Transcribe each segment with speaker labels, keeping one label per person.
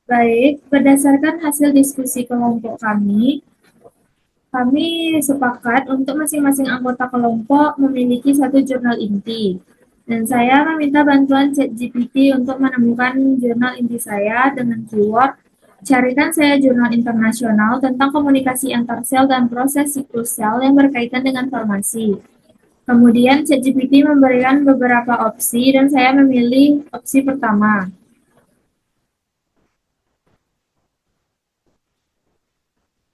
Speaker 1: Baik, berdasarkan hasil diskusi kelompok kami sepakat untuk masing-masing anggota kelompok memiliki satu jurnal inti. Dan saya meminta bantuan ChatGPT untuk menemukan jurnal inti saya dengan keyword carikan saya jurnal internasional tentang komunikasi antar sel dan proses siklus sel yang berkaitan dengan farmasi. Kemudian ChatGPT memberikan beberapa opsi dan saya memilih opsi pertama,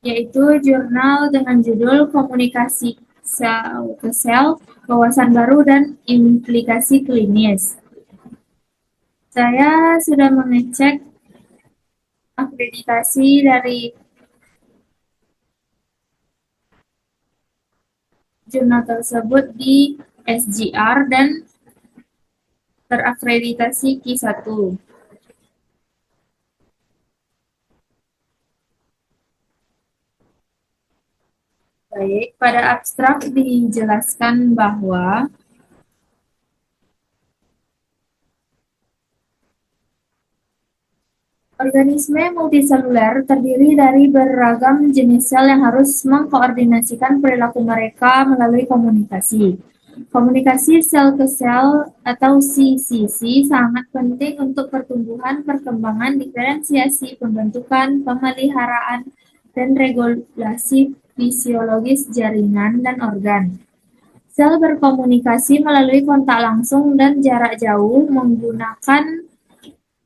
Speaker 1: yaitu jurnal dengan judul Komunikasi Sel ke Sel, Wawasan Baru dan Implikasi Klinis. Saya sudah mengecek akreditasi dari jurnal tersebut di SGR dan terakreditasi Q1. Baik, pada abstrak dijelaskan bahwa organisme multiseluler terdiri dari beragam jenis sel yang harus mengkoordinasikan perilaku mereka melalui komunikasi. Komunikasi sel ke sel atau CCC sangat penting untuk pertumbuhan, perkembangan, diferensiasi, pembentukan, pemeliharaan, dan regulasi fisiologis jaringan dan organ. Sel berkomunikasi melalui kontak langsung dan jarak jauh menggunakan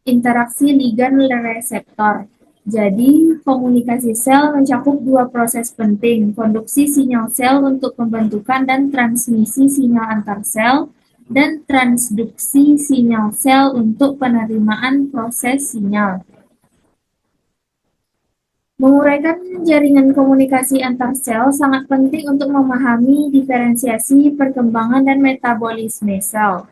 Speaker 1: interaksi ligan reseptor. Jadi, komunikasi sel mencakup dua proses penting, konduksi sinyal sel untuk pembentukan dan transmisi sinyal antar sel, dan transduksi sinyal sel untuk penerimaan proses sinyal. Menguraikan jaringan komunikasi antar sel sangat penting untuk memahami diferensiasi, perkembangan, dan metabolisme sel.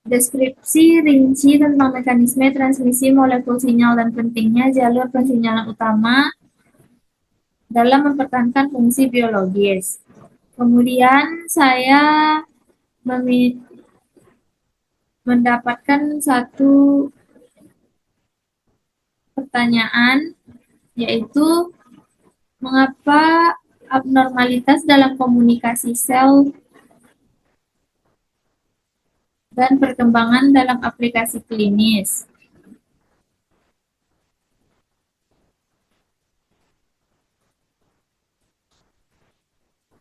Speaker 1: Deskripsi rinci tentang mekanisme transmisi molekul sinyal dan pentingnya jalur pensinyalan utama dalam mempertahankan fungsi biologis. Kemudian saya mendapatkan satu pertanyaan, yaitu mengapa abnormalitas dalam komunikasi sel dan perkembangan dalam aplikasi klinis.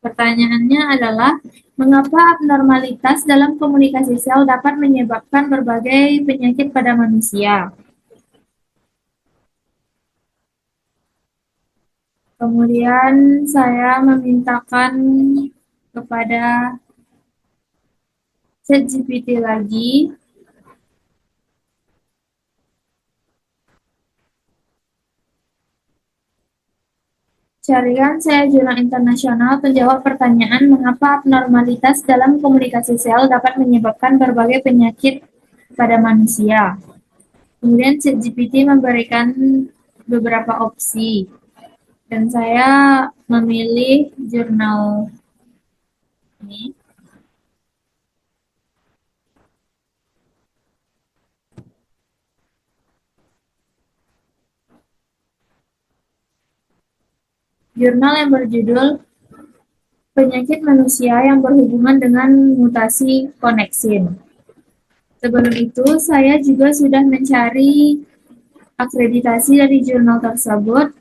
Speaker 1: Pertanyaannya adalah, mengapa abnormalitas dalam komunikasi sel dapat menyebabkan berbagai penyakit pada manusia? Kemudian saya memintakan kepada ChatGPT lagi carikan saya jurnal internasional penjawab pertanyaan mengapa abnormalitas dalam komunikasi sel dapat menyebabkan berbagai penyakit pada manusia. Kemudian ChatGPT memberikan beberapa opsi dan saya memilih jurnal ini. Jurnal yang berjudul Penyakit Manusia yang Berhubungan dengan Mutasi Koneksin. Sebelum itu, saya juga sudah mencari akreditasi dari jurnal tersebut,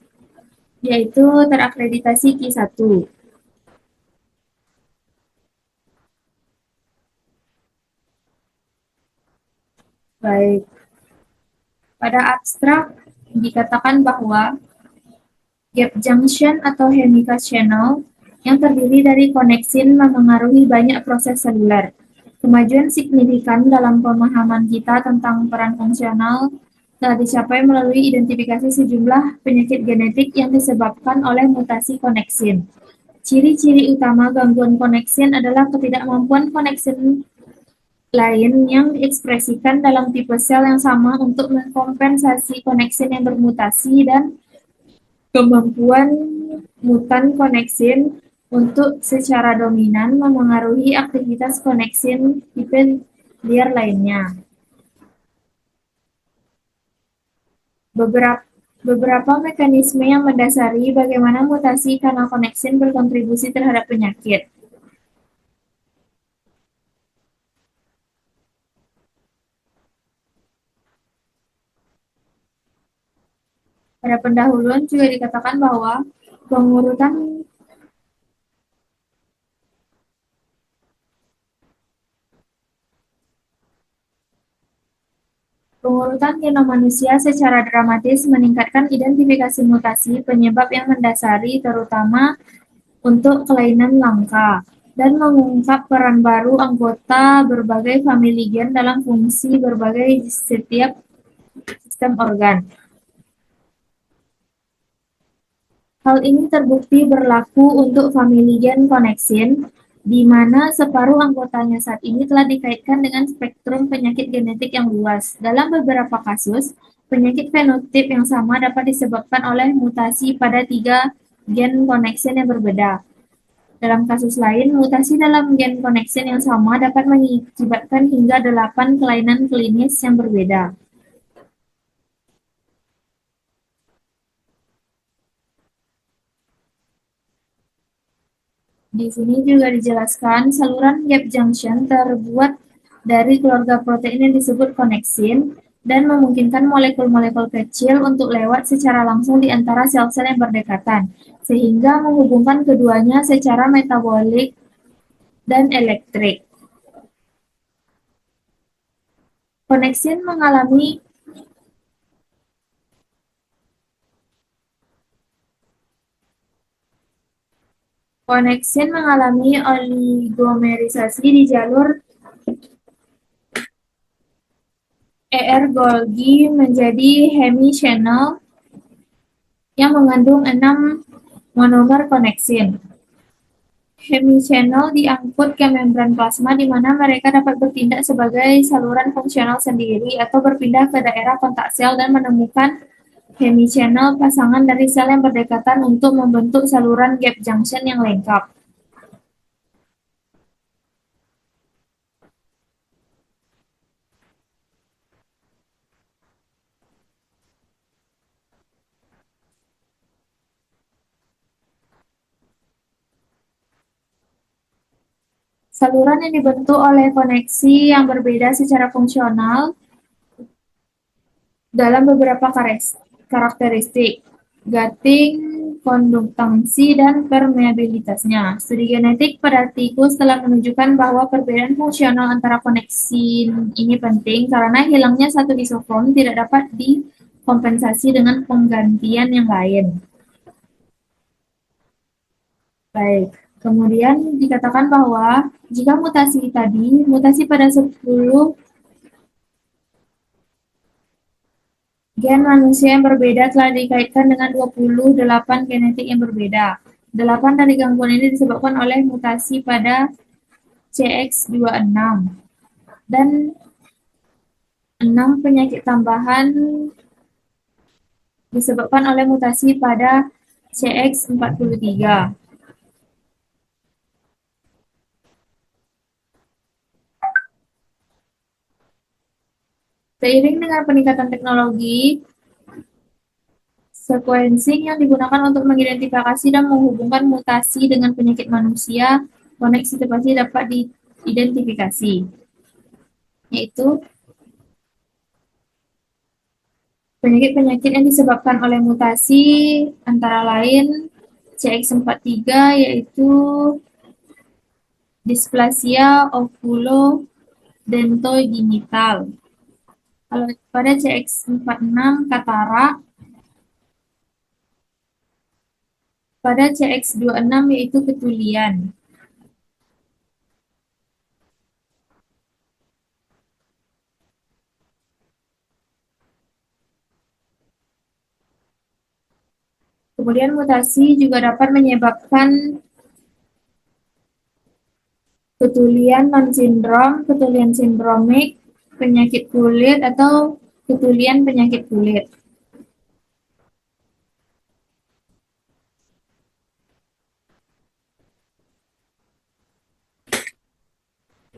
Speaker 1: yaitu terakreditasi Q1. Baik. Pada abstrak dikatakan bahwa gap junction atau hemica channel yang terdiri dari koneksin memengaruhi banyak proses seluler. Kemajuan signifikan dalam pemahaman kita tentang peran fungsional telah dicapai melalui identifikasi sejumlah penyakit genetik yang disebabkan oleh mutasi koneksin. Ciri-ciri utama gangguan koneksin adalah ketidakmampuan koneksin lain yang diekspresikan dalam tipe sel yang sama untuk mengkompensasi koneksin yang bermutasi dan kemampuan mutan koneksin untuk secara dominan memengaruhi aktivitas koneksin tipe liar lainnya. Beberapa beberapa mekanisme yang mendasari bagaimana mutasi kanal koneksin berkontribusi terhadap penyakit. Pada pendahuluan juga dikatakan bahwa pengurutan pengurutan genom manusia secara dramatis meningkatkan identifikasi mutasi penyebab yang mendasari terutama untuk kelainan langka dan mengungkap peran baru anggota berbagai famili gen dalam fungsi berbagai setiap sistem organ. Hal ini terbukti berlaku untuk famili gen koneksin, di mana separuh anggotanya saat ini telah dikaitkan dengan spektrum penyakit genetik yang luas. Dalam beberapa kasus, penyakit fenotip yang sama dapat disebabkan oleh mutasi pada 3 gen koneksin yang berbeda. Dalam kasus lain, mutasi dalam gen koneksin yang sama dapat mengakibatkan hingga 8 kelainan klinis yang berbeda. Di sini juga dijelaskan saluran gap junction terbuat dari keluarga protein yang disebut koneksin dan memungkinkan molekul-molekul kecil untuk lewat secara langsung di antara sel-sel yang berdekatan, sehingga menghubungkan keduanya secara metabolik dan elektrik. Koneksin mengalami Koneksin mengalami oligomerisasi di jalur Golgi menjadi hemi-channel yang mengandung 6 monomer koneksin. Hemi-channel diangkut ke membran plasma di mana mereka dapat bertindak sebagai saluran fungsional sendiri atau berpindah ke daerah kontak sel dan menemukan hemi-channel pasangan dari sel yang berdekatan untuk membentuk saluran gap junction yang lengkap. Saluran yang dibentuk oleh koneksi yang berbeda secara fungsional dalam beberapa karakteristik, gating, konduktansi, dan permeabilitasnya. Studi genetik pada tikus telah menunjukkan bahwa perbedaan fungsional antara koneksi ini penting karena hilangnya satu isoform tidak dapat dikompensasi dengan penggantian yang lain. Baik, kemudian dikatakan bahwa jika mutasi pada 10 gen manusia yang berbeda telah dikaitkan dengan 28 genetik yang berbeda. 8 dari gangguan ini disebabkan oleh mutasi pada CX26 dan 6 penyakit tambahan disebabkan oleh mutasi pada CX43. Seiring dengan peningkatan teknologi, sequencing yang digunakan untuk mengidentifikasi dan menghubungkan mutasi dengan penyakit manusia, koneksi pasti dapat diidentifikasi, yaitu penyakit-penyakit yang disebabkan oleh mutasi antara lain CX43 yaitu displasia ovulodentoiginital. Kalau pada CX46 katarak, pada CX26 yaitu ketulian. Kemudian mutasi juga dapat menyebabkan ketulian non-sindrom, ketulian sindromik, penyakit kulit, atau ketulian penyakit kulit.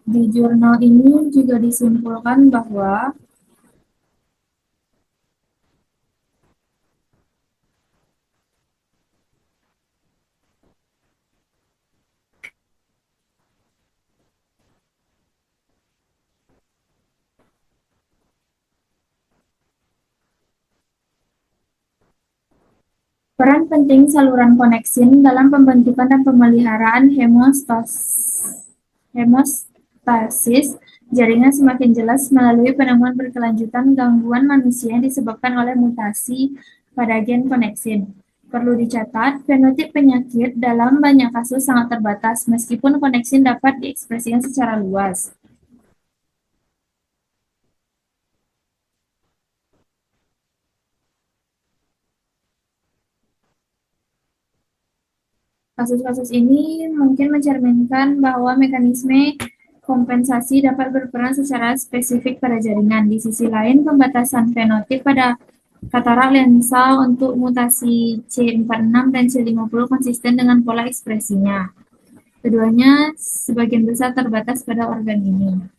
Speaker 1: Di jurnal ini juga disimpulkan bahwa peran penting saluran koneksin dalam pembentukan dan pemeliharaan hemostasis jaringan semakin jelas melalui penemuan berkelanjutan gangguan manusia yang disebabkan oleh mutasi pada gen koneksin. Perlu dicatat, fenotip penyakit dalam banyak kasus sangat terbatas meskipun koneksin dapat diekspresikan secara luas. Kasus-kasus ini mungkin mencerminkan bahwa mekanisme kompensasi dapat berperan secara spesifik pada jaringan. Di sisi lain, pembatasan fenotip pada katarak lensa untuk mutasi C46 dan C50 konsisten dengan pola ekspresinya. Keduanya sebagian besar terbatas pada organ ini.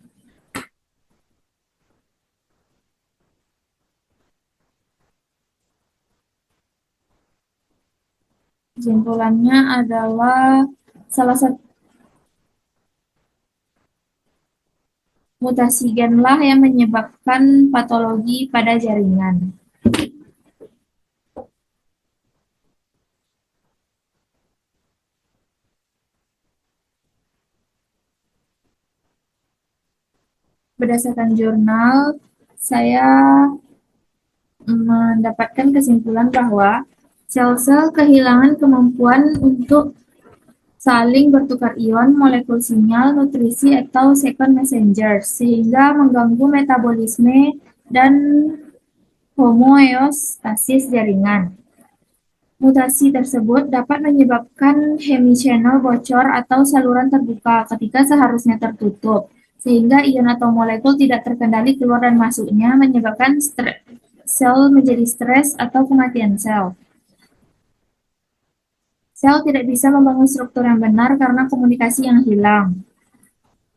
Speaker 1: Kesimpulannya adalah salah satu mutasi genlah yang menyebabkan patologi pada jaringan. Berdasarkan jurnal, saya mendapatkan kesimpulan bahwa sel-sel kehilangan kemampuan untuk saling bertukar ion, molekul sinyal, nutrisi, atau second messenger, sehingga mengganggu metabolisme dan homeostasis jaringan. Mutasi tersebut dapat menyebabkan hemichannel bocor atau saluran terbuka ketika seharusnya tertutup, sehingga ion atau molekul tidak terkendali keluar dan masuknya, menyebabkan sel menjadi stres atau kematian sel. Sel tidak bisa membangun struktur yang benar karena komunikasi yang hilang.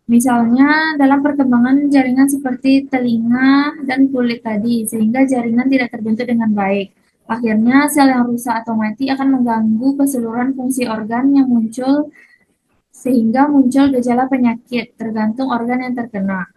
Speaker 1: Misalnya dalam perkembangan jaringan seperti telinga dan kulit tadi, sehingga jaringan tidak terbentuk dengan baik. Akhirnya, sel yang rusak atau mati akan mengganggu keseluruhan fungsi organ yang muncul, sehingga muncul gejala penyakit, tergantung organ yang terkena.